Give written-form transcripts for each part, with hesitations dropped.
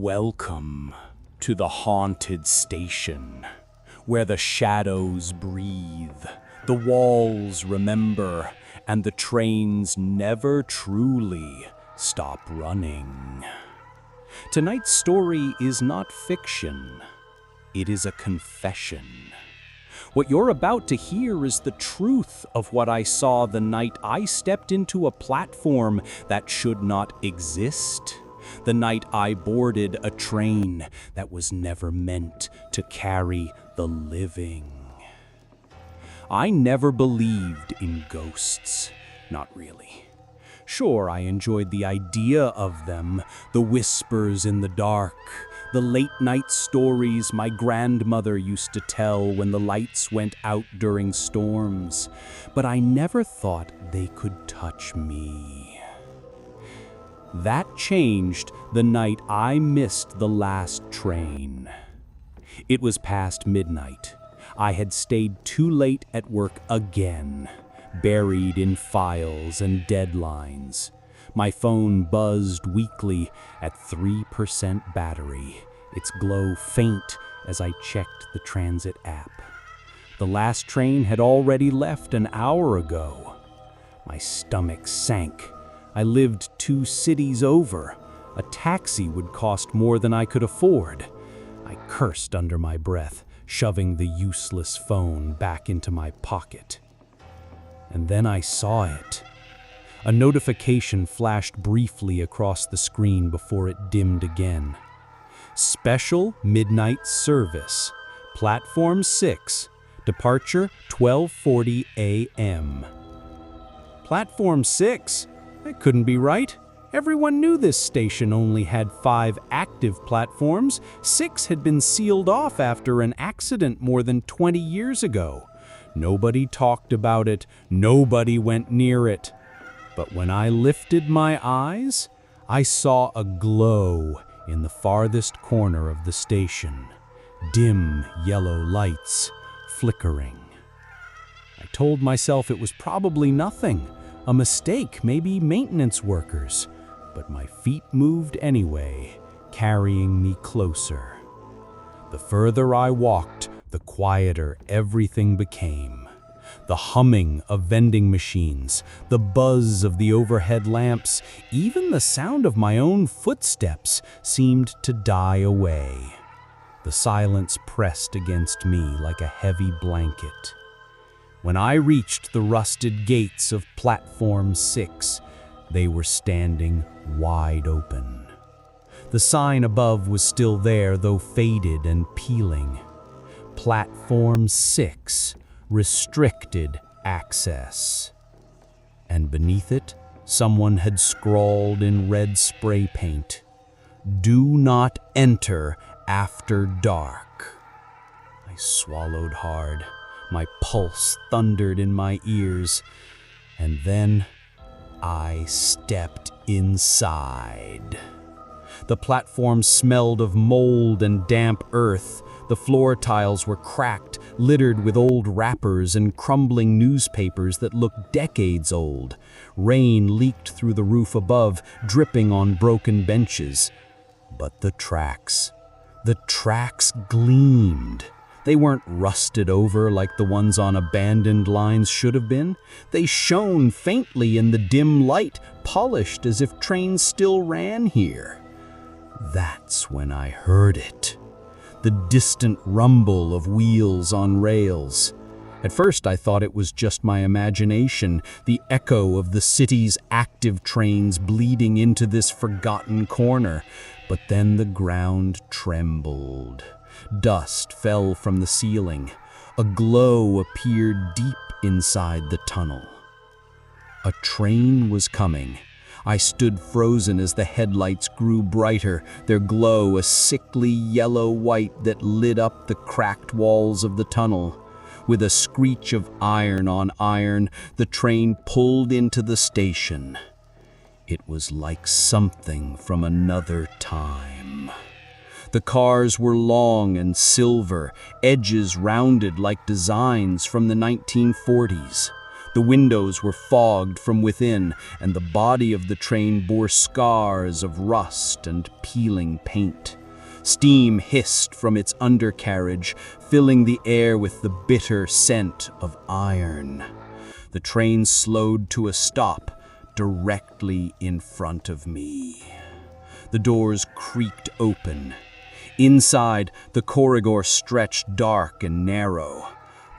Welcome to the haunted station, where the shadows breathe, the walls remember, and the trains never truly stop running. Tonight's story is not fiction. It is a confession. What you're about to hear is the truth of what I saw the night I stepped into a platform that should not exist. The night I boarded a train that was never meant to carry the living. I never believed in ghosts. Not really. Sure, I enjoyed the idea of them, the whispers in the dark, the late-night stories my grandmother used to tell when the lights went out during storms, but I never thought they could touch me. That changed the night I missed the last train. It was past midnight. I had stayed too late at work again, buried in files and deadlines. My phone buzzed weakly at 3% battery, its glow faint as I checked the transit app. The last train had already left an hour ago. My stomach sank. I lived 2 cities over. A taxi would cost more than I could afford. I cursed under my breath, shoving the useless phone back into my pocket. And then I saw it. A notification flashed briefly across the screen before it dimmed again. Special midnight service. Platform 6. Departure 12:40 a.m. Platform 6? That couldn't be right. Everyone knew this station only had 5 active platforms. 6 had been sealed off after an accident more than 20 years ago. Nobody talked about it. Nobody went near it. But when I lifted my eyes, I saw a glow in the farthest corner of the station. Dim yellow lights flickering. I told myself it was probably nothing. A mistake, maybe maintenance workers. But my feet moved anyway, carrying me closer. The further I walked, the quieter everything became. The humming of vending machines, the buzz of the overhead lamps, even the sound of my own footsteps seemed to die away. The silence pressed against me like a heavy blanket. When I reached the rusted gates of Platform 6, they were standing wide open. The sign above was still there, though faded and peeling. Platform 6, restricted access. And beneath it, someone had scrawled in red spray paint, "Do not enter after dark." I swallowed hard. My pulse thundered in my ears, and then I stepped inside. The platform smelled of mold and damp earth. The floor tiles were cracked, littered with old wrappers and crumbling newspapers that looked decades old. Rain leaked through the roof above, dripping on broken benches. But the tracks gleamed. They weren't rusted over like the ones on abandoned lines should have been. They shone faintly in the dim light, polished as if trains still ran here. That's when I heard it. The distant rumble of wheels on rails. At first I thought it was just my imagination, the echo of the city's active trains bleeding into this forgotten corner. But then the ground trembled. Dust fell from the ceiling. A glow appeared deep inside the tunnel. A train was coming. I stood frozen as the headlights grew brighter, their glow a sickly yellow-white that lit up the cracked walls of the tunnel. With a screech of iron on iron, the train pulled into the station. It was like something from another time. The cars were long and silver, edges rounded like designs from the 1940s. The windows were fogged from within, and the body of the train bore scars of rust and peeling paint. Steam hissed from its undercarriage, filling the air with the bitter scent of iron. The train slowed to a stop directly in front of me. The doors creaked open. Inside, the corridor stretched dark and narrow.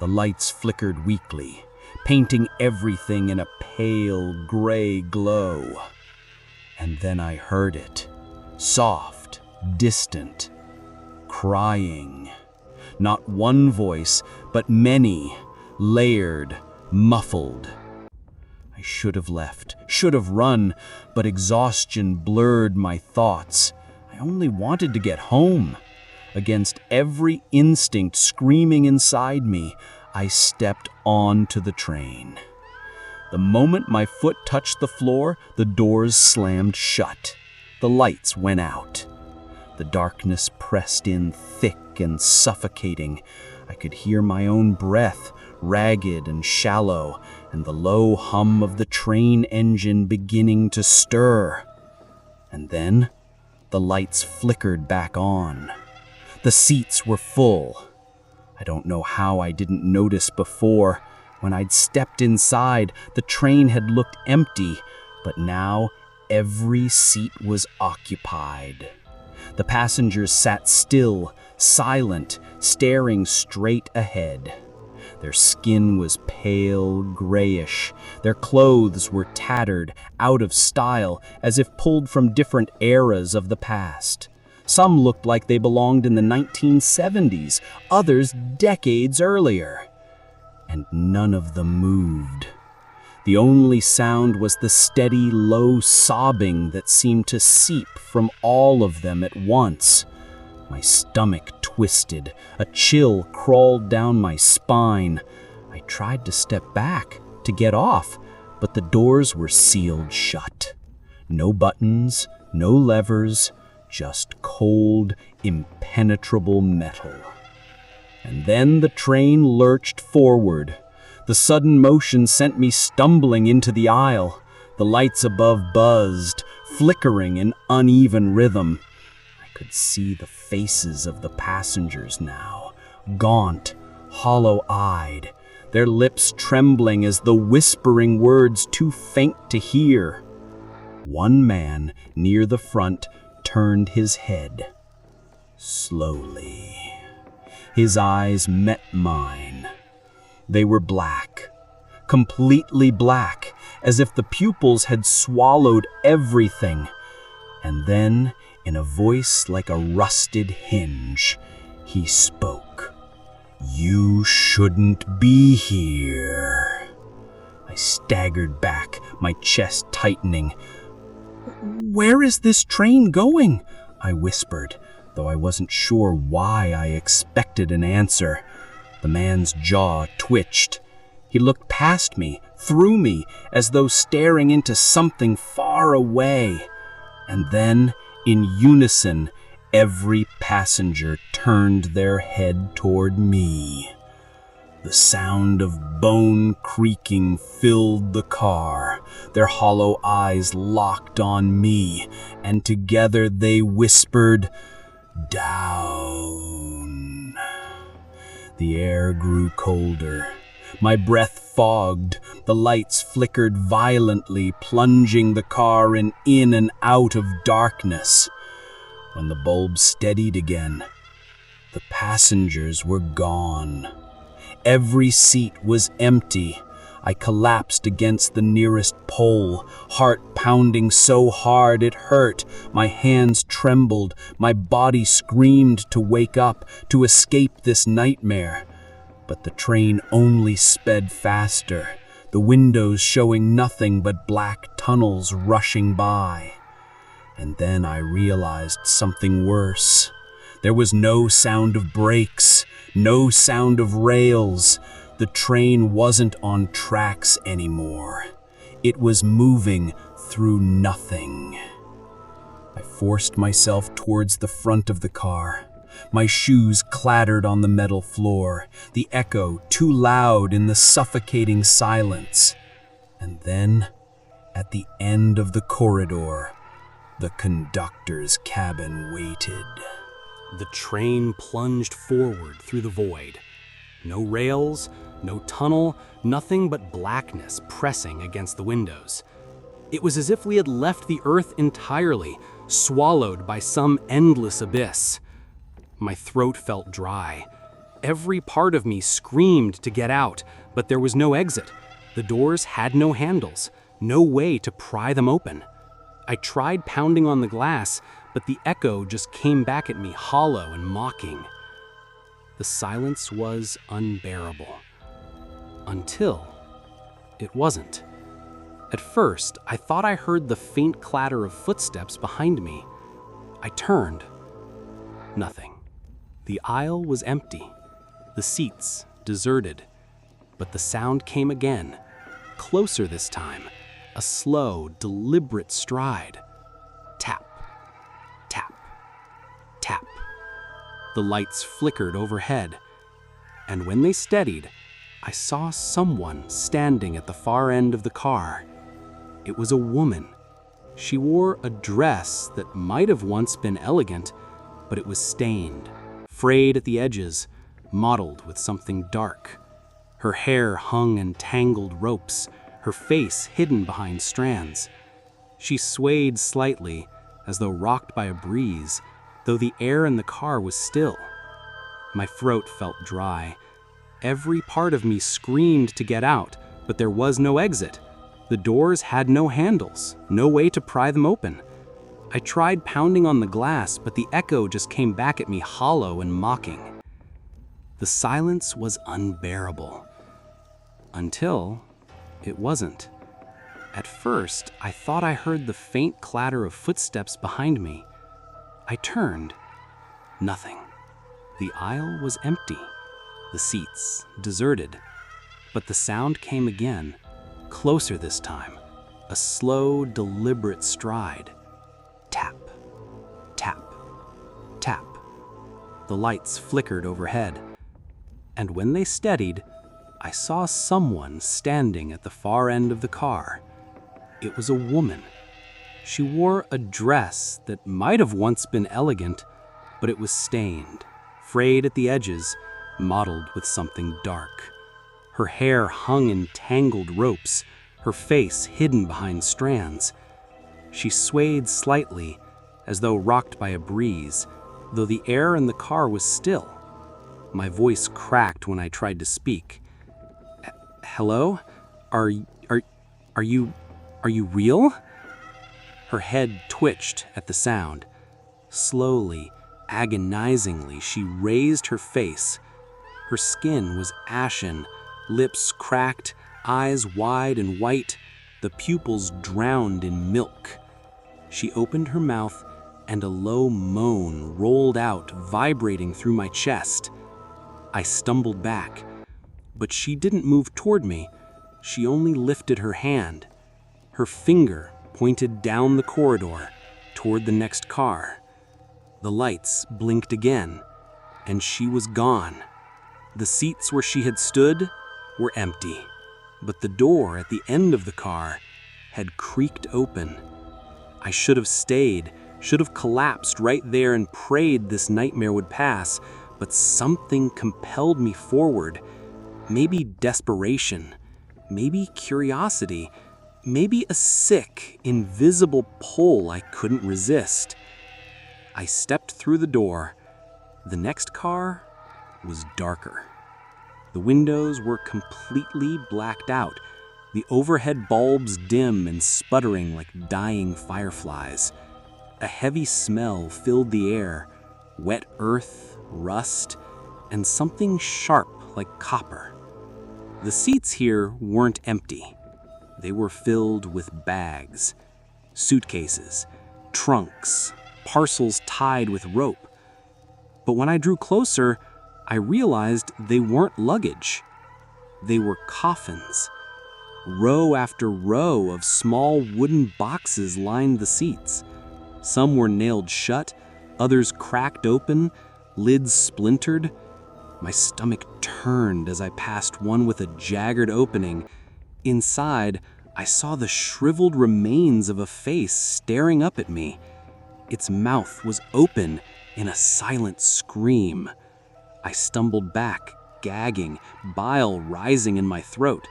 The lights flickered weakly, painting everything in a pale gray glow. And then I heard it, soft, distant, crying. Not one voice, but many, layered, muffled. I should have left, should have run, but exhaustion blurred my thoughts. I only wanted to get home. Against every instinct screaming inside me, I stepped onto the train. The moment my foot touched the floor, the doors slammed shut. The lights went out. The darkness pressed in thick and suffocating. I could hear my own breath, ragged and shallow, and the low hum of the train engine beginning to stir. And then the lights flickered back on. The seats were full. I don't know how I didn't notice before. When I'd stepped inside, the train had looked empty, but now every seat was occupied. The passengers sat still, silent, staring straight ahead. Their skin was pale grayish. Their clothes were tattered, out of style, as if pulled from different eras of the past. Some looked like they belonged in the 1970s, others decades earlier. And none of them moved. The only sound was the steady, low sobbing that seemed to seep from all of them at once. My stomach twisted. A chill crawled down my spine. I tried to step back, to get off, but the doors were sealed shut. No buttons, no levers, just cold, impenetrable metal. And then the train lurched forward. The sudden motion sent me stumbling into the aisle. The lights above buzzed, flickering in uneven rhythm. I could see the faces of the passengers now, gaunt, hollow-eyed, their lips trembling as though whispering words too faint to hear. One man near the front turned his head. Slowly. His eyes met mine. They were black, completely black, as if the pupils had swallowed everything. And then, in a voice like a rusted hinge, he spoke. "You shouldn't be here." I staggered back, my chest tightening. "Where is this train going?" I whispered, though I wasn't sure why I expected an answer. The man's jaw twitched. He looked past me, through me, as though staring into something far away. And then, in unison, every passenger turned their head toward me. The sound of bone creaking filled the car. Their hollow eyes locked on me, and together they whispered, "Down." The air grew colder. My breath fogged. The lights flickered violently, plunging the car in and out of darkness. When the bulbs steadied again, the passengers were gone. Every seat was empty. I collapsed against the nearest pole, heart pounding so hard it hurt. My hands trembled. My body screamed to wake up, to escape this nightmare. But the train only sped faster, the windows showing nothing but black tunnels rushing by. And then I realized something worse. There was no sound of brakes, no sound of rails. The train wasn't on tracks anymore. It was moving through nothing. I forced myself towards the front of the car. My shoes clattered on the metal floor, the echo too loud in the suffocating silence. And then, at the end of the corridor, the conductor's cabin waited. The train plunged forward through the void. No rails, no tunnel, nothing but blackness pressing against the windows. It was as if we had left the earth entirely, swallowed by some endless abyss. My throat felt dry. Every part of me screamed to get out, but there was no exit. The doors had no handles, no way to pry them open. I tried pounding on the glass, but the echo just came back at me hollow and mocking. The silence was unbearable. Until it wasn't. At first, I thought I heard the faint clatter of footsteps behind me. I turned. Nothing. The aisle was empty, the seats deserted. But the sound came again, closer this time, a slow, deliberate stride. Tap, tap, tap. The lights flickered overhead, and when they steadied, I saw someone standing at the far end of the car. It was a woman. She wore a dress that might have once been elegant, but it was stained, frayed at the edges, mottled with something dark. Her hair hung in tangled ropes, her face hidden behind strands. She swayed slightly, as though rocked by a breeze, though the air in the car was still. My throat felt dry. Every part of me screamed to get out, but there was no exit. The doors had no handles, no way to pry them open. I tried pounding on the glass, but the echo just came back at me hollow and mocking. The silence was unbearable. Until it wasn't. At first, I thought I heard the faint clatter of footsteps behind me. I turned. Nothing. The aisle was empty, the seats deserted. But the sound came again, closer this time, a slow, deliberate stride. Tap, tap, tap. The lights flickered overhead, and when they steadied, I saw someone standing at the far end of the car. It was a woman. She wore a dress that might have once been elegant, but it was stained, frayed at the edges, mottled with something dark. Her hair hung in tangled ropes, her face hidden behind strands. She swayed slightly, as though rocked by a breeze, though the air in the car was still. My voice cracked when I tried to speak. Hello? Are you real? Her head twitched at the sound. Slowly, agonizingly, she raised her face. Her skin was ashen, lips cracked, eyes wide and white, the pupils drowned in milk. She opened her mouth, and a low moan rolled out, vibrating through my chest. I stumbled back, but she didn't move toward me. She only lifted her hand. Her finger pointed down the corridor, toward the next car. The lights blinked again, and she was gone. The seats where she had stood were empty, but the door at the end of the car had creaked open. I should have stayed, should have collapsed right there and prayed this nightmare would pass, but something compelled me forward. Maybe desperation, maybe curiosity, maybe a sick, invisible pull I couldn't resist. I stepped through the door. The next car was darker. The windows were completely blacked out, the overhead bulbs dim and sputtering like dying fireflies. A heavy smell filled the air, wet earth, rust, and something sharp like copper. The seats here weren't empty. They were filled with bags, suitcases, trunks, parcels tied with rope. But when I drew closer, I realized they weren't luggage. They were coffins. Row after row of small wooden boxes lined the seats. Some were nailed shut, others cracked open, lids splintered. My stomach turned as I passed one with a jagged opening. Inside, I saw the shriveled remains of a face staring up at me. Its mouth was open in a silent scream. I stumbled back, gagging, bile rising in my throat.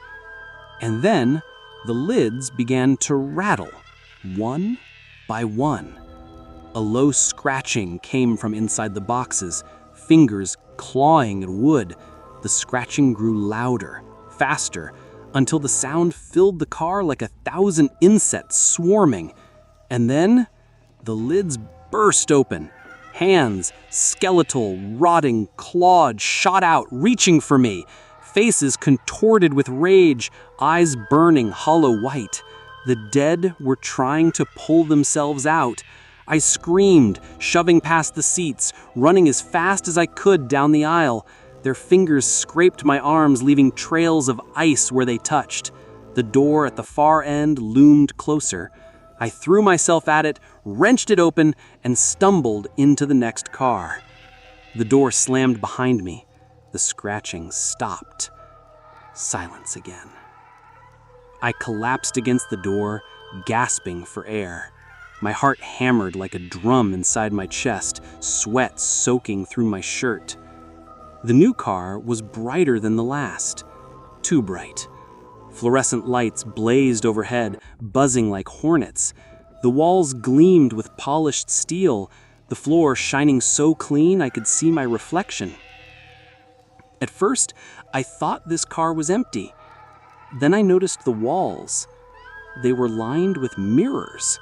And then the lids began to rattle, one by one. A low scratching came from inside the boxes, fingers clawing at wood. The scratching grew louder, faster, until the sound filled the car like 1,000 insects swarming. And then the lids burst open. Hands, skeletal, rotting, clawed, shot out, reaching for me. Faces contorted with rage, eyes burning hollow white. The dead were trying to pull themselves out. I screamed, shoving past the seats, running as fast as I could down the aisle. Their fingers scraped my arms, leaving trails of ice where they touched. The door at the far end loomed closer. I threw myself at it, wrenched it open, and stumbled into the next car. The door slammed behind me. The scratching stopped. Silence again. I collapsed against the door, gasping for air. My heart hammered like a drum inside my chest, sweat soaking through my shirt. The new car was brighter than the last. Too bright. Fluorescent lights blazed overhead, buzzing like hornets. The walls gleamed with polished steel, the floor shining so clean I could see my reflection. At first, I thought this car was empty. Then I noticed the walls. They were lined with mirrors.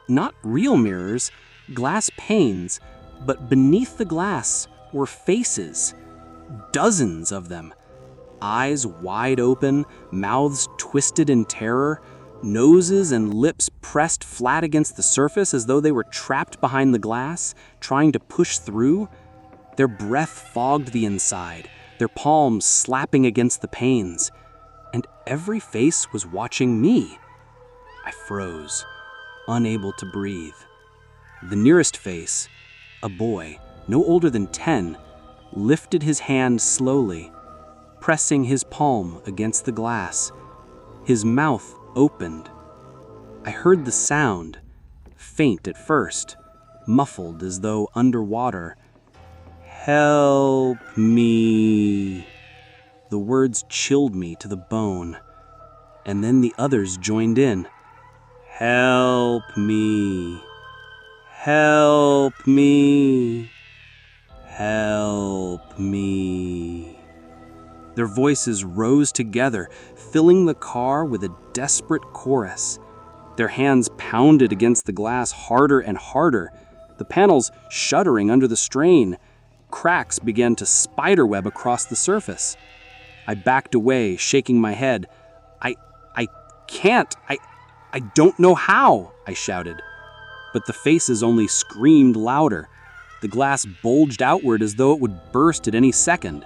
Not real mirrors, glass panes, but beneath the glass were faces. Dozens of them. Eyes wide open, mouths twisted in terror, noses and lips pressed flat against the surface as though they were trapped behind the glass, trying to push through. Their breath fogged the inside, their palms slapping against the panes. And every face was watching me. I froze, unable to breathe. The nearest face, a boy, no older than 10, lifted his hand slowly, pressing his palm against the glass. His mouth opened. I heard the sound, faint at first, muffled as though underwater. "Help me." The words chilled me to the bone. And then the others joined in. "Help me. Help me. Help me." Their voices rose together, filling the car with a desperate chorus. Their hands pounded against the glass harder and harder, the panels shuddering under the strain. Cracks began to spiderweb across the surface. I backed away, shaking my head. I can't. I don't know how," I shouted. But the faces only screamed louder. The glass bulged outward as though it would burst at any second.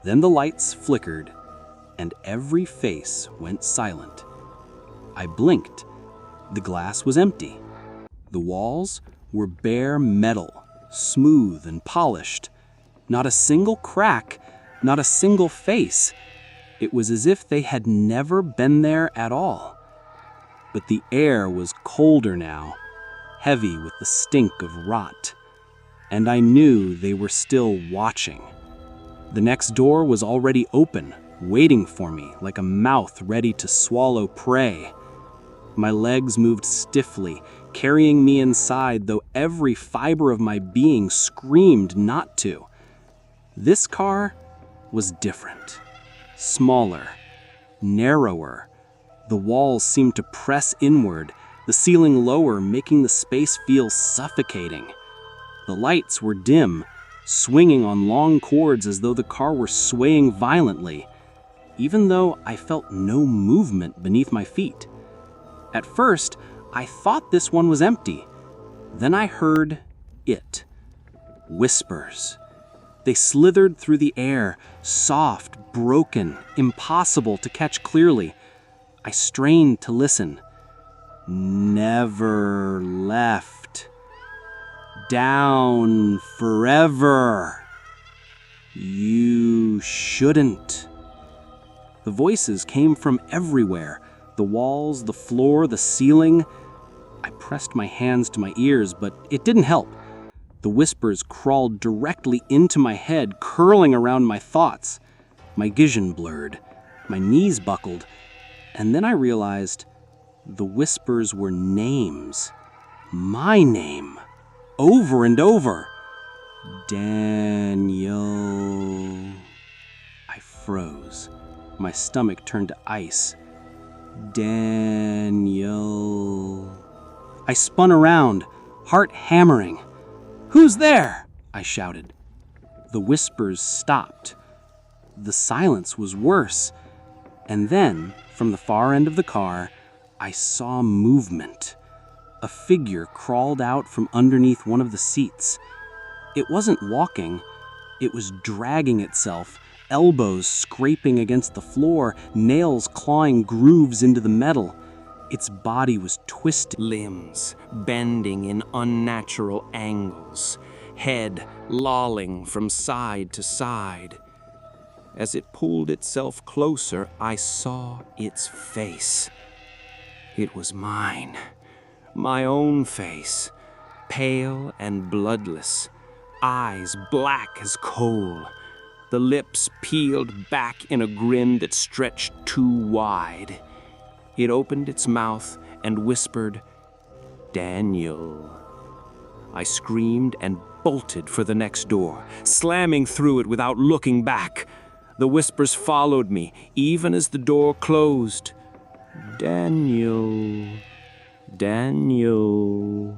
Then the lights flickered, and every face went silent. I blinked. The glass was empty. The walls were bare metal, smooth and polished. Not a single crack, not a single face. It was as if they had never been there at all. But the air was colder now, heavy with the stink of rot. And I knew they were still watching. The next door was already open, waiting for me like a mouth ready to swallow prey. My legs moved stiffly, carrying me inside, though every fiber of my being screamed not to. This car was different. Smaller, narrower. The walls seemed to press inward, the ceiling lower, making the space feel suffocating. The lights were dim, swinging on long cords as though the car were swaying violently, even though I felt no movement beneath my feet. At first, I thought this one was empty. Then I heard it. Whispers. They slithered through the air, soft, broken, impossible to catch clearly. I strained to listen. "Never left. down forever. You shouldn't. The voices came from everywhere. The walls, the floor, the ceiling. I pressed my hands to my ears, but it didn't help. The whispers crawled directly into my head, curling around my thoughts. My vision blurred. My knees buckled. And then I realized the whispers were names. My name. Over and over. Daniel. I froze. My stomach turned to ice. Daniel. I spun around, heart hammering. "Who's there?" I shouted. The whispers stopped. The silence was worse. And then, from the far end of the car, I saw movement. A figure crawled out from underneath one of the seats. It wasn't walking. It was dragging itself, elbows scraping against the floor, nails clawing grooves into the metal. Its body was twisted. Limbs bending in unnatural angles, head lolling from side to side. As it pulled itself closer, I saw its face. It was mine, my own face, pale and bloodless, eyes black as coal, the lips peeled back in a grin that stretched too wide. It opened its mouth and whispered, "Daniel." I screamed and bolted for the next door, slamming through it without looking back. The whispers followed me, even as the door closed. "Daniel, Daniel."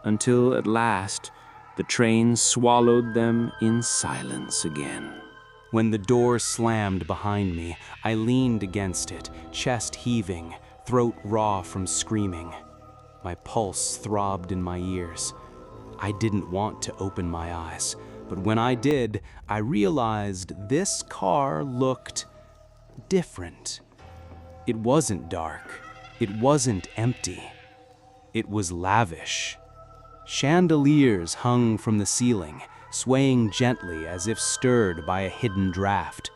Until at last, the train swallowed them in silence again. When the door slammed behind me, I leaned against it, chest heaving, throat raw from screaming. My pulse throbbed in my ears. I didn't want to open my eyes, but when I did, I realized this car looked different. It wasn't dark. It wasn't empty. It was lavish. Chandeliers hung from the ceiling, swaying gently as if stirred by a hidden draft.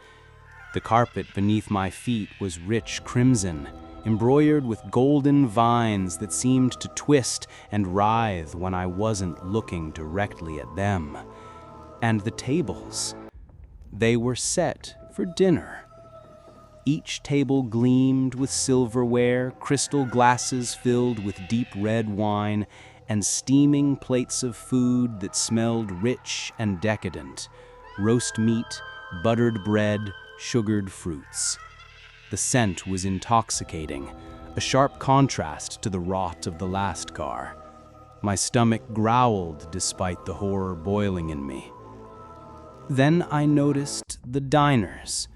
The carpet beneath my feet was rich crimson, embroidered with golden vines that seemed to twist and writhe when I wasn't looking directly at them. And the tables, they were set for dinner. Each table gleamed with silverware, crystal glasses filled with deep red wine, and steaming plates of food that smelled rich and decadent. Roast meat, buttered bread, sugared fruits. The scent was intoxicating, a sharp contrast to the rot of the last car. My stomach growled despite the horror boiling in me. Then I noticed the diners.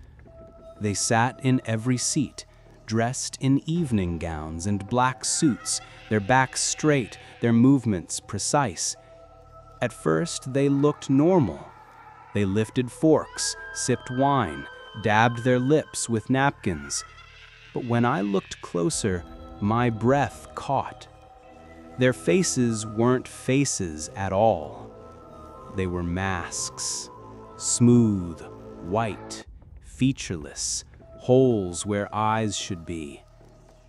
They sat in every seat, dressed in evening gowns and black suits, their backs straight, their movements precise. At first, they looked normal. They lifted forks, sipped wine, dabbed their lips with napkins. But when I looked closer, my breath caught. Their faces weren't faces at all. They were masks, smooth, white, featureless, holes where eyes should be.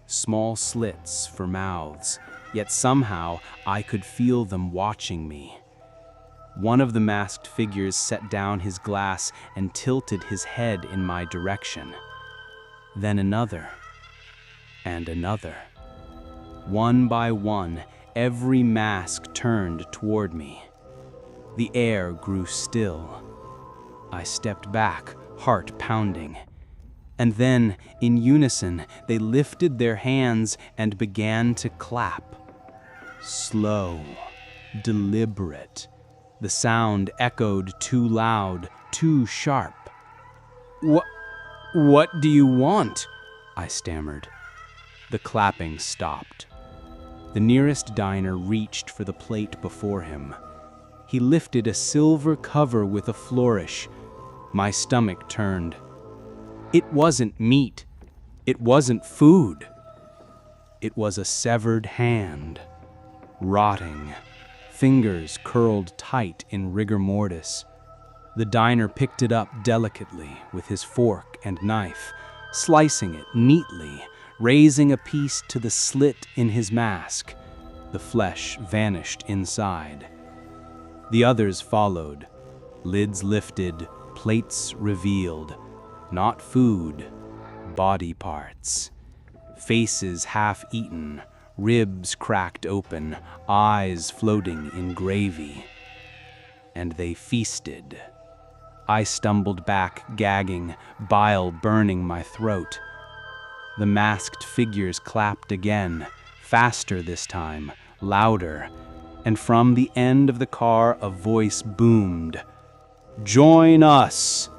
Small slits for mouths, yet somehow I could feel them watching me. One of the masked figures set down his glass and tilted his head in my direction. Then another, and another. One by one, every mask turned toward me. The air grew still. I stepped back, heart pounding. And then, in unison, they lifted their hands and began to clap. Slow, deliberate. The sound echoed too loud, too sharp. What do you want?" I stammered. The clapping stopped. The nearest diner reached for the plate before him. He lifted a silver cover with a flourish. My stomach turned. It wasn't meat. It wasn't food. It was a severed hand, rotting, fingers curled tight in rigor mortis. The diner picked it up delicately with his fork and knife, slicing it neatly, raising a piece to the slit in his mask. The flesh vanished inside. The others followed, lids lifted, plates revealed. Not food, body parts. Faces half-eaten, ribs cracked open, eyes floating in gravy. And they feasted. I stumbled back, gagging, bile burning my throat. The masked figures clapped again, faster this time, louder, and from the end of the car a voice boomed, "Join us!"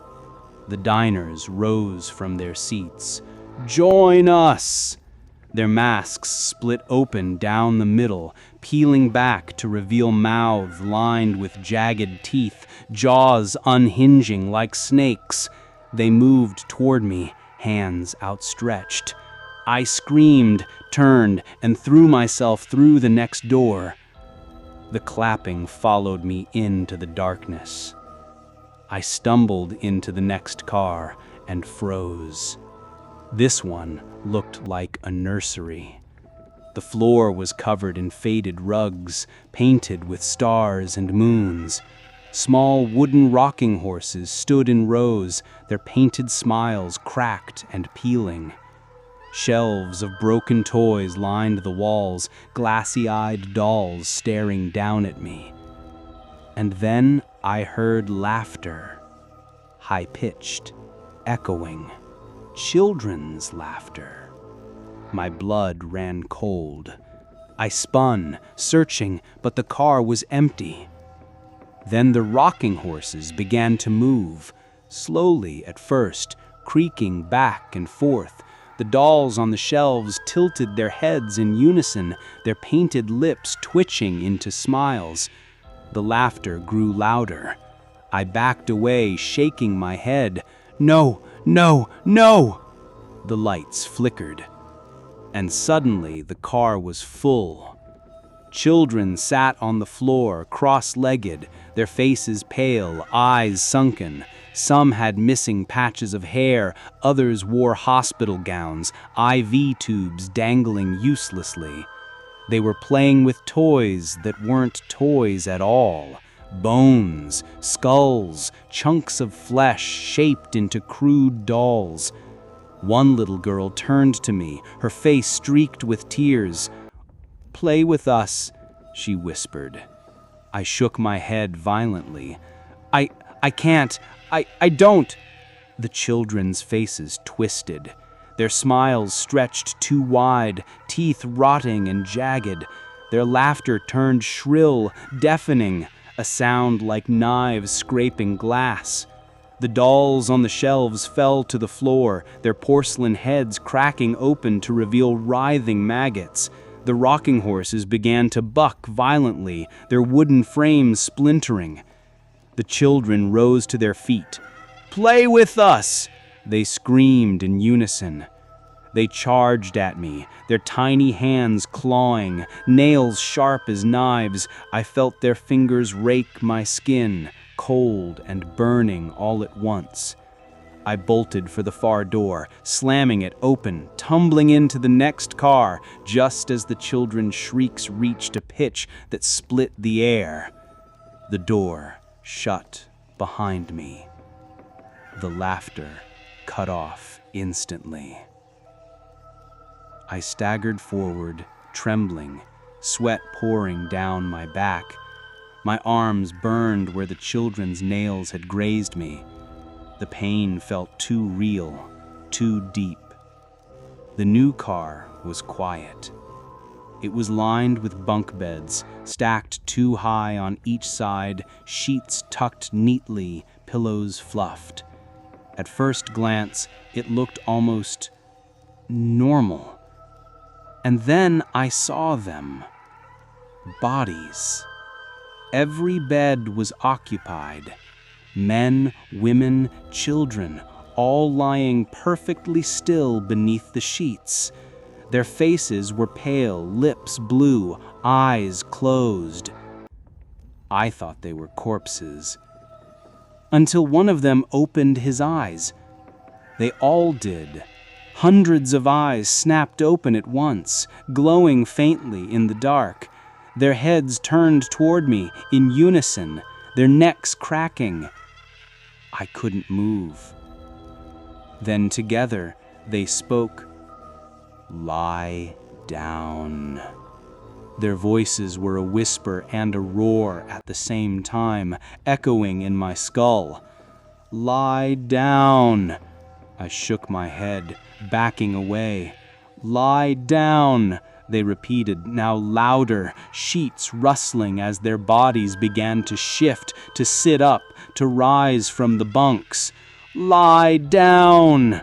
The diners rose from their seats. "Join us!" Their masks split open down the middle, peeling back to reveal mouths lined with jagged teeth, jaws unhinging like snakes. They moved toward me, hands outstretched. I screamed, turned, and threw myself through the next door. The clapping followed me into the darkness. I stumbled into the next car and froze. This one looked like a nursery. The floor was covered in faded rugs, painted with stars and moons. Small wooden rocking horses stood in rows, their painted smiles cracked and peeling. Shelves of broken toys lined the walls, glassy-eyed dolls staring down at me. And then I heard laughter, high-pitched, echoing, children's laughter. My blood ran cold. I spun, searching, but the car was empty. Then the rocking horses began to move, slowly at first, creaking back and forth. The dolls on the shelves tilted their heads in unison, their painted lips twitching into smiles. The laughter grew louder. I backed away, shaking my head. "No, no, no!" The lights flickered. And suddenly the car was full. Children sat on the floor, cross-legged, their faces pale, eyes sunken. Some had missing patches of hair, others wore hospital gowns, IV tubes dangling uselessly. They were playing with toys that weren't toys at all. Bones, skulls, chunks of flesh shaped into crude dolls. One little girl turned to me, her face streaked with tears. "Play with us," she whispered. I shook my head violently. I can't. I don't." The children's faces twisted. Their smiles stretched too wide, teeth rotting and jagged. Their laughter turned shrill, deafening, a sound like knives scraping glass. The dolls on the shelves fell to the floor, their porcelain heads cracking open to reveal writhing maggots. The rocking horses began to buck violently, their wooden frames splintering. The children rose to their feet. "Play with us!" they screamed in unison. They charged at me, their tiny hands clawing, nails sharp as knives. I felt their fingers rake my skin, cold and burning all at once. I bolted for the far door, slamming it open, tumbling into the next car, just as the children's shrieks reached a pitch that split the air. The door shut behind me. The laughter cut off instantly. I staggered forward, trembling, sweat pouring down my back. My arms burned where the children's nails had grazed me. The pain felt too real, too deep. The new car was quiet. It was lined with bunk beds, stacked too high on each side, sheets tucked neatly, pillows fluffed. At first glance, it looked almost normal. And then I saw them. Bodies. Every bed was occupied. Men, women, children, all lying perfectly still beneath the sheets. Their faces were pale, lips blue, eyes closed. I thought they were corpses. Until one of them opened his eyes. They all did. Hundreds of eyes snapped open at once, glowing faintly in the dark. Their heads turned toward me in unison, their necks cracking. I couldn't move. Then together they spoke, "Lie down." Their voices were a whisper and a roar at the same time, echoing in my skull. "Lie down." I shook my head, backing away. "Lie down," they repeated, now louder, sheets rustling as their bodies began to shift, to sit up, to rise from the bunks. "Lie down!"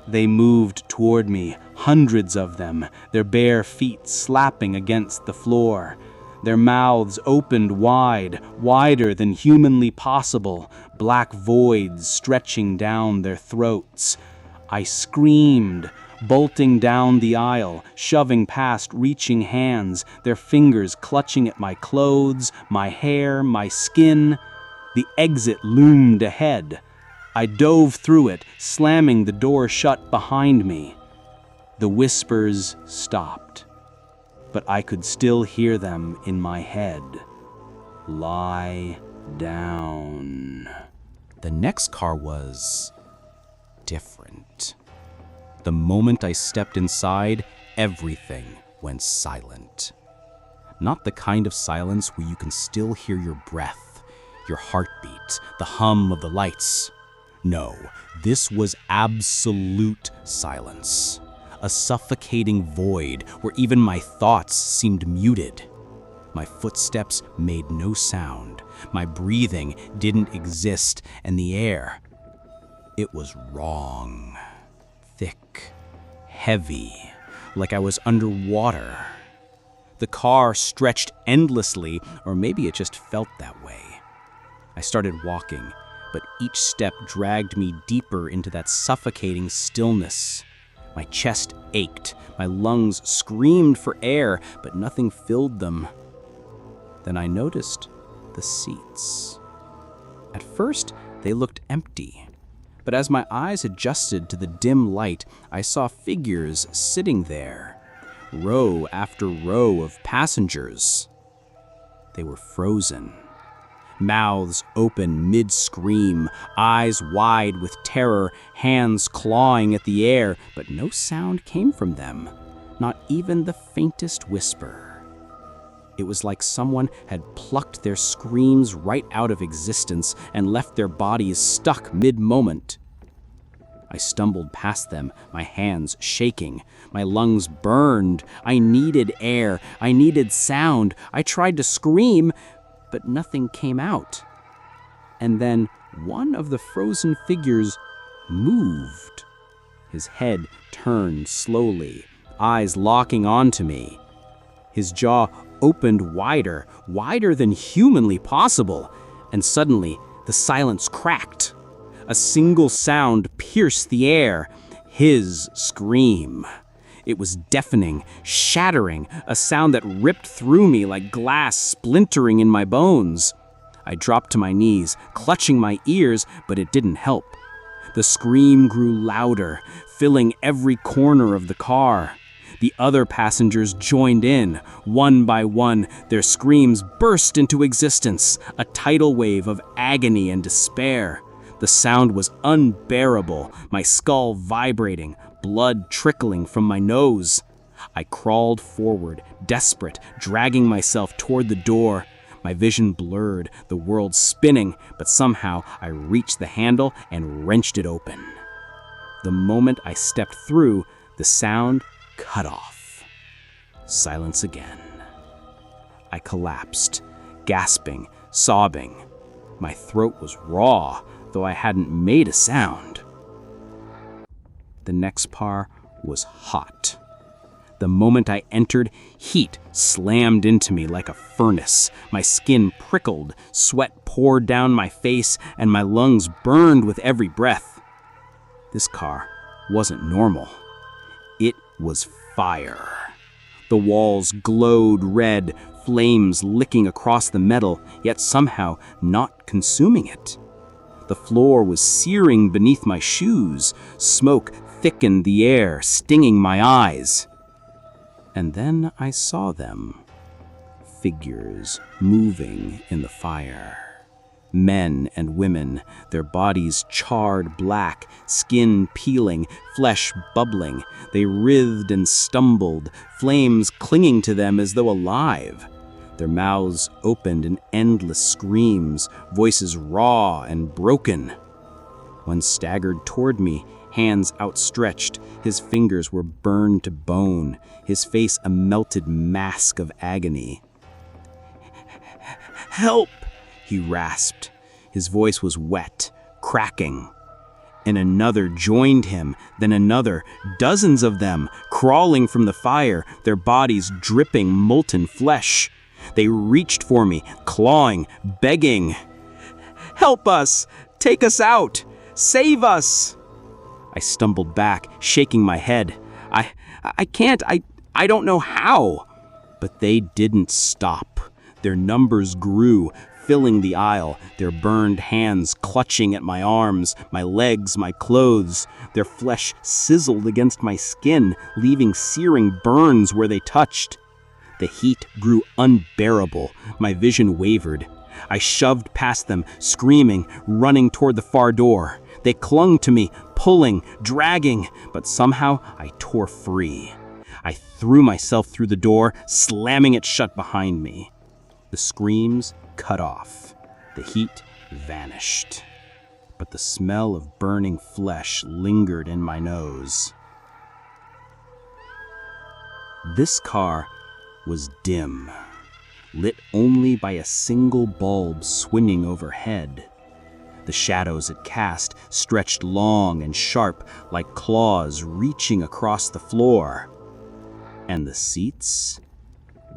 They moved toward me, hundreds of them, their bare feet slapping against the floor. Their mouths opened wide, wider than humanly possible, black voids stretching down their throats. I screamed, bolting down the aisle, shoving past reaching hands, their fingers clutching at my clothes, my hair, my skin. The exit loomed ahead. I dove through it, slamming the door shut behind me. The whispers stopped, but I could still hear them in my head. "Lie down." The next car was different. The moment I stepped inside, everything went silent. Not the kind of silence where you can still hear your breath, your heartbeat, the hum of the lights. No, this was absolute silence. A suffocating void where even my thoughts seemed muted. My footsteps made no sound. My breathing didn't exist, and the air, it was wrong. Thick, heavy, like I was underwater. The car stretched endlessly, or maybe it just felt that way. I started walking, but each step dragged me deeper into that suffocating stillness. My chest ached, my lungs screamed for air, but nothing filled them. Then I noticed the seats. At first, they looked empty, but as my eyes adjusted to the dim light, I saw figures sitting there, row after row of passengers. They were frozen. Mouths open mid-scream, eyes wide with terror, hands clawing at the air, but no sound came from them, not even the faintest whisper. It was like someone had plucked their screams right out of existence and left their bodies stuck mid-moment. I stumbled past them, my hands shaking. My lungs burned. I needed air. I needed sound. I tried to scream, but nothing came out. And then one of the frozen figures moved. His head turned slowly, eyes locking onto me. His jaw opened wider, wider than humanly possible, and suddenly the silence cracked. A single sound pierced the air, his scream. It was deafening, shattering, a sound that ripped through me like glass splintering in my bones. I dropped to my knees, clutching my ears, but it didn't help. The scream grew louder, filling every corner of the car. The other passengers joined in. One by one, their screams burst into existence, a tidal wave of agony and despair. The sound was unbearable, my skull vibrating, blood trickling from my nose. I crawled forward, desperate, dragging myself toward the door. My vision blurred, the world spinning, but somehow I reached the handle and wrenched it open. The moment I stepped through, the sound cut off. Silence again. I collapsed, gasping, sobbing. My throat was raw, though I hadn't made a sound. The next par was hot. The moment I entered, heat slammed into me like a furnace. My skin prickled, sweat poured down my face, and my lungs burned with every breath. This car wasn't normal. It was fire. The walls glowed red, flames licking across the metal, yet somehow not consuming it. The floor was searing beneath my shoes. Smoke thickened the air, stinging my eyes. And then I saw them. Figures moving in the fire. Men and women, their bodies charred black, skin peeling, flesh bubbling. They writhed and stumbled, flames clinging to them as though alive. Their mouths opened in endless screams, voices raw and broken. One staggered toward me, hands outstretched. His fingers were burned to bone, his face a melted mask of agony. "Help!" he rasped. His voice was wet, cracking. And another joined him, then another, dozens of them, crawling from the fire, their bodies dripping molten flesh. They reached for me, clawing, begging. "Help us! Take us out! Save us!" I stumbled back, shaking my head. I can't, I don't know how. But they didn't stop. Their numbers grew, filling the aisle, their burned hands clutching at my arms, my legs, my clothes. Their flesh sizzled against my skin, leaving searing burns where they touched. The heat grew unbearable. My vision wavered. I shoved past them, screaming, running toward the far door. They clung to me, pulling, dragging, but somehow I tore free. I threw myself through the door, slamming it shut behind me. The screams cut off. The heat vanished. But the smell of burning flesh lingered in my nose. This car was dim, lit only by a single bulb swinging overhead. The shadows it cast stretched long and sharp like claws reaching across the floor. And the seats,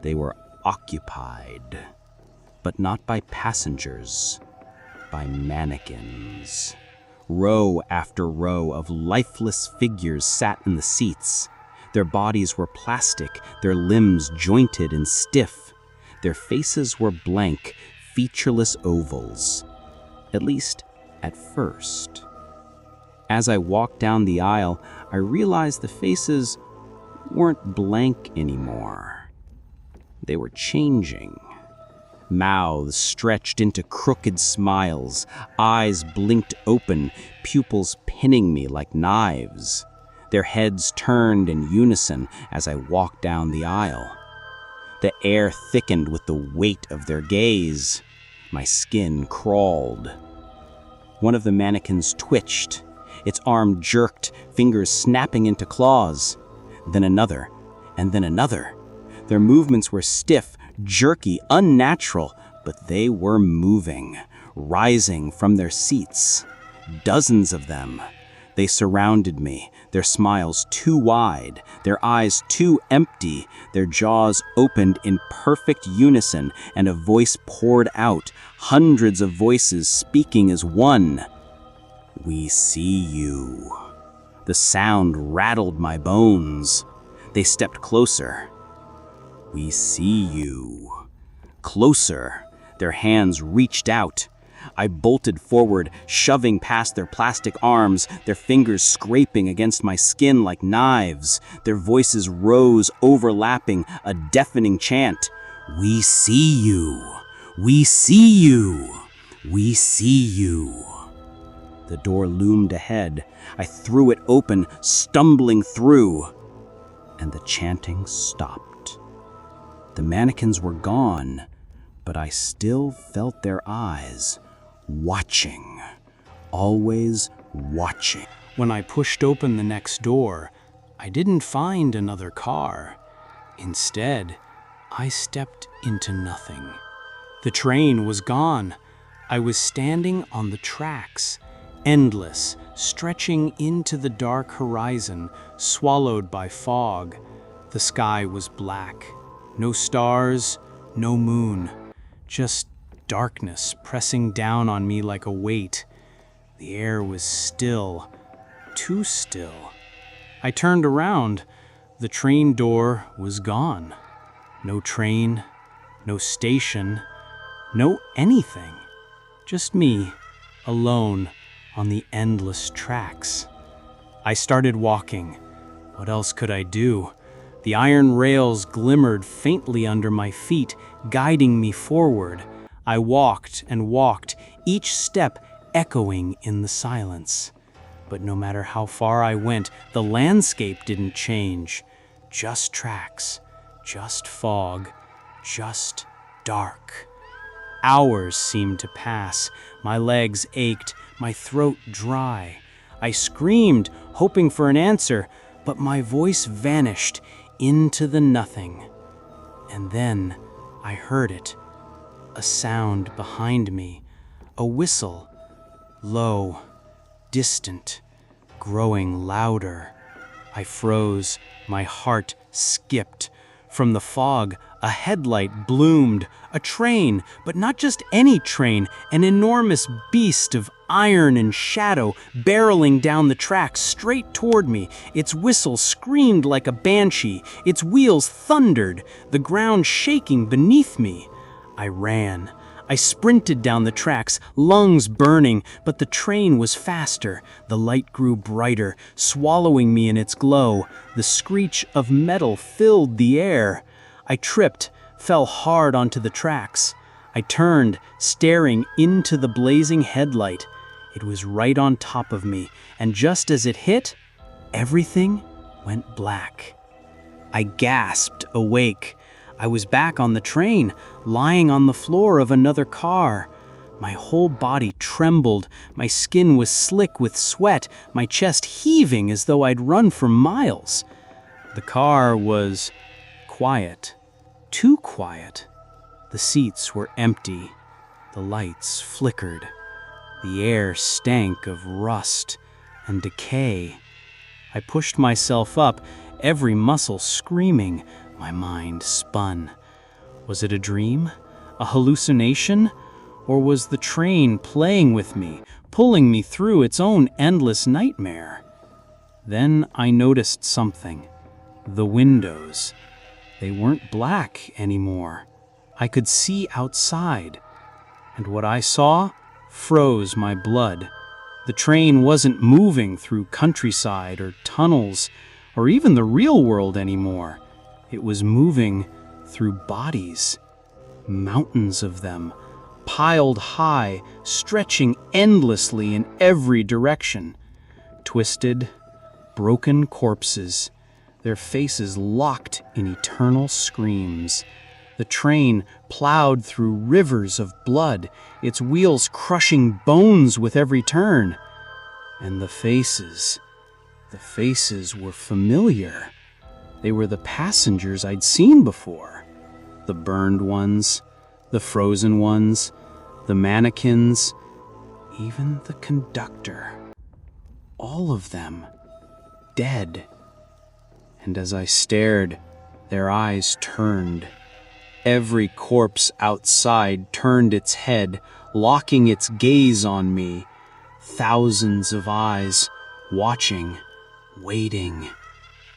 they were occupied, but not by passengers, by mannequins. Row after row of lifeless figures sat in the seats. Their bodies were plastic, their limbs jointed and stiff. Their faces were blank, featureless ovals. At least, at first. As I walked down the aisle, I realized the faces weren't blank anymore. They were changing. Mouths stretched into crooked smiles, eyes blinked open, pupils pinning me like knives. Their heads turned in unison as I walked down the aisle. The air thickened with the weight of their gaze. My skin crawled. One of the mannequins twitched. Its arm jerked, fingers snapping into claws. Then another, and then another. Their movements were stiff, jerky, unnatural, but they were moving, rising from their seats. Dozens of them. They surrounded me, their smiles too wide, their eyes too empty, their jaws opened in perfect unison, and a voice poured out, hundreds of voices speaking as one. "We see you." The sound rattled my bones. They stepped closer. "We see you." Closer. Their hands reached out. I bolted forward, shoving past their plastic arms, their fingers scraping against my skin like knives. Their voices rose, overlapping, a deafening chant. "We see you. We see you. We see you." The door loomed ahead. I threw it open, stumbling through. And the chanting stopped. The mannequins were gone, but I still felt their eyes. Watching, always watching. When I pushed open the next door, I didn't find another car. Instead, I stepped into nothing. The train was gone. I was standing on the tracks, endless, stretching into the dark horizon, swallowed by fog. The sky was black. No stars, no moon, just darkness pressing down on me like a weight. The air was still, too still. I turned around. The train door was gone. No train, no station, no anything. Just me, alone on the endless tracks. I started walking. What else could I do? The iron rails glimmered faintly under my feet, guiding me forward. I walked and walked, each step echoing in the silence. But no matter how far I went, the landscape didn't change. Just tracks, just fog, just dark. Hours seemed to pass. My legs ached, my throat dry. I screamed, hoping for an answer, but my voice vanished into the nothing. And then I heard it, a sound behind me, a whistle, low, distant, growing louder. I froze, my heart skipped. From the fog, a headlight bloomed, a train, but not just any train, an enormous beast of iron and shadow barreling down the track straight toward me. Its whistle screamed like a banshee, its wheels thundered, the ground shaking beneath me. I ran. I sprinted down the tracks, lungs burning, but the train was faster. The light grew brighter, swallowing me in its glow. The screech of metal filled the air. I tripped, fell hard onto the tracks. I turned, staring into the blazing headlight. It was right on top of me, and just as it hit, everything went black. I gasped, awake. I was back on the train, lying on the floor of another car. My whole body trembled, my skin was slick with sweat, my chest heaving as though I'd run for miles. The car was quiet, too quiet. The seats were empty, the lights flickered. The air stank of rust and decay. I pushed myself up, every muscle screaming. My mind spun. Was it a dream? A hallucination? Or was the train playing with me, pulling me through its own endless nightmare? Then I noticed something. The windows. They weren't black anymore. I could see outside. And what I saw froze my blood. The train wasn't moving through countryside or tunnels or even the real world anymore. It was moving through bodies, mountains of them, piled high, stretching endlessly in every direction. Twisted, broken corpses, their faces locked in eternal screams. The train plowed through rivers of blood, its wheels crushing bones with every turn. And the faces were familiar. They were the passengers I'd seen before. The burned ones, the frozen ones, the mannequins, even the conductor. All of them dead. And as I stared, their eyes turned. Every corpse outside turned its head, locking its gaze on me. Thousands of eyes, watching, waiting.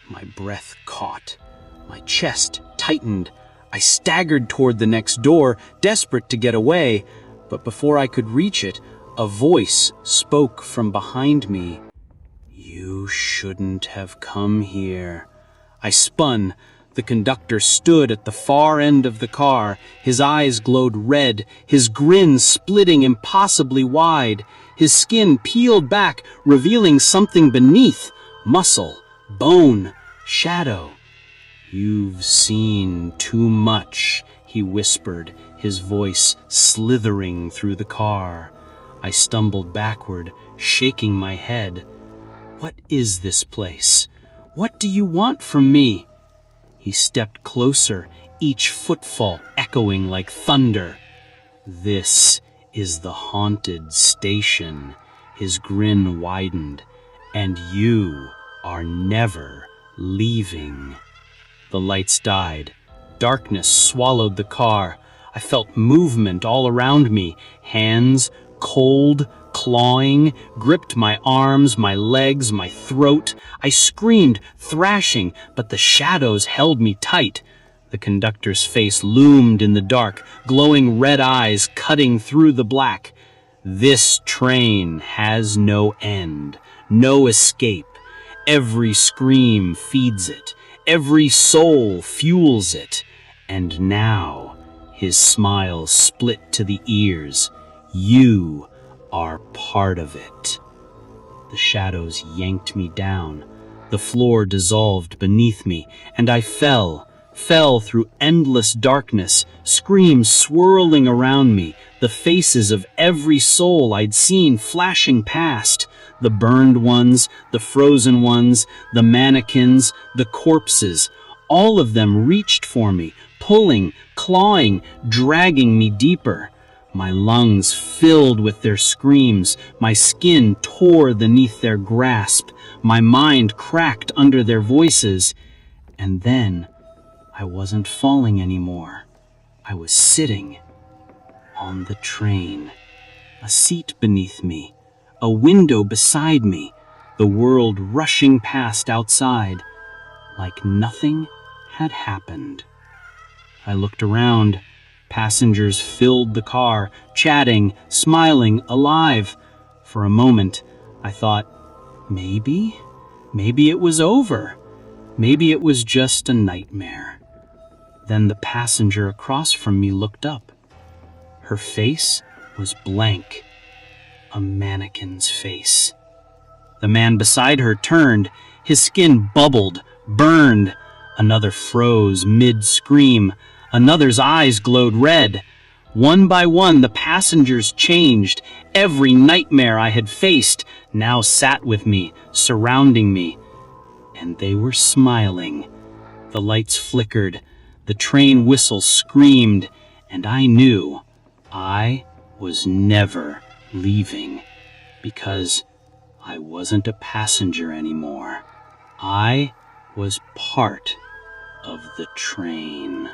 My breath caught. My chest tightened. I staggered toward the next door, desperate to get away. But before I could reach it, a voice spoke from behind me. "You shouldn't have come here." I spun. The conductor stood at the far end of the car. His eyes glowed red, his grin splitting impossibly wide. His skin peeled back, revealing something beneath. Muscle, bone, shadow. "You've seen too much," he whispered, his voice slithering through the car. I stumbled backward, shaking my head. "What is this place? What do you want from me?" He stepped closer, each footfall echoing like thunder. "This is the haunted station." His grin widened. "And you are never leaving." The lights died. Darkness swallowed the car. I felt movement all around me. Hands, cold, clawing, gripped my arms, my legs, my throat. I screamed, thrashing, but the shadows held me tight. The conductor's face loomed in the dark, glowing red eyes cutting through the black. This train has no end, no escape. Every scream feeds it, every soul fuels it. And now, his smile split to the ears. You are part of it. The shadows yanked me down. The floor dissolved beneath me, and I fell through endless darkness, screams swirling around me, the faces of every soul I'd seen flashing past, the burned ones, the frozen ones, the mannequins, the corpses. All of them reached for me, pulling, clawing, dragging me deeper. My lungs filled with their screams, my skin tore beneath their grasp, my mind cracked under their voices. And then I wasn't falling anymore. I was sitting on the train. A seat beneath me, a window beside me, the world rushing past outside, like nothing had happened. I looked around. Passengers filled the car, chatting, smiling, alive. For a moment, I thought, maybe it was over. Maybe it was just a nightmare. Then the passenger across from me looked up. Her face was blank, a mannequin's face. The man beside her turned. His skin bubbled, burned. Another froze mid-scream. Another's eyes glowed red. One by one, the passengers changed. Every nightmare I had faced now sat with me, surrounding me. And they were smiling. The lights flickered. The train whistle screamed. And I knew I was never leaving, because I wasn't a passenger anymore. I was part of the train.